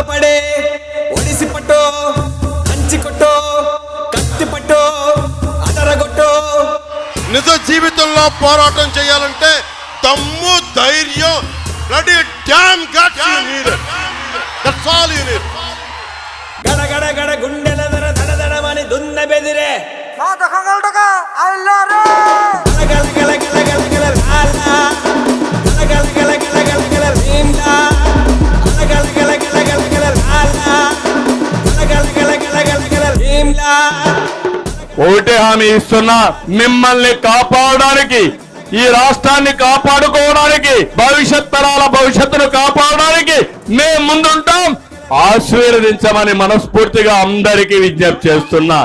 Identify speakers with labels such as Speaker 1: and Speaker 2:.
Speaker 1: పడే ఒడిసి పట్టో కంచి కొట్టో కత్తి పట్టో అదరగొట్టో.
Speaker 2: నిజ జీవితంలో పోరాటం చేయాలంటే దమ్ము ధైర్యం bloody damn guts you need it. That's all you need.
Speaker 1: గడ గడ గడ గుండెల దర దడ దడమని దున్న బెదిరే
Speaker 3: నా దఖంగల్టక అల్లారే
Speaker 1: గల గల గల గల గల లాలా గల గల గల గల గల భీమ్లా గల గల గల గల గల లాలా గల గల గల గల గల భీమ్లా.
Speaker 4: ఒకటే హామీ ఇస్తున్నా, మిమ్మల్ని కాపాడడానికి, ఈ రాష్ట్రాన్ని కాపాడుకోవడానికి, భవిష్యత్ తరాల భవిష్యత్తును కాపాడడానికి మేము ముందుంటాం. ఆశీర్వదించమని మనస్ఫూర్తిగా అందరికీ విజ్ఞప్తి చేస్తున్నా.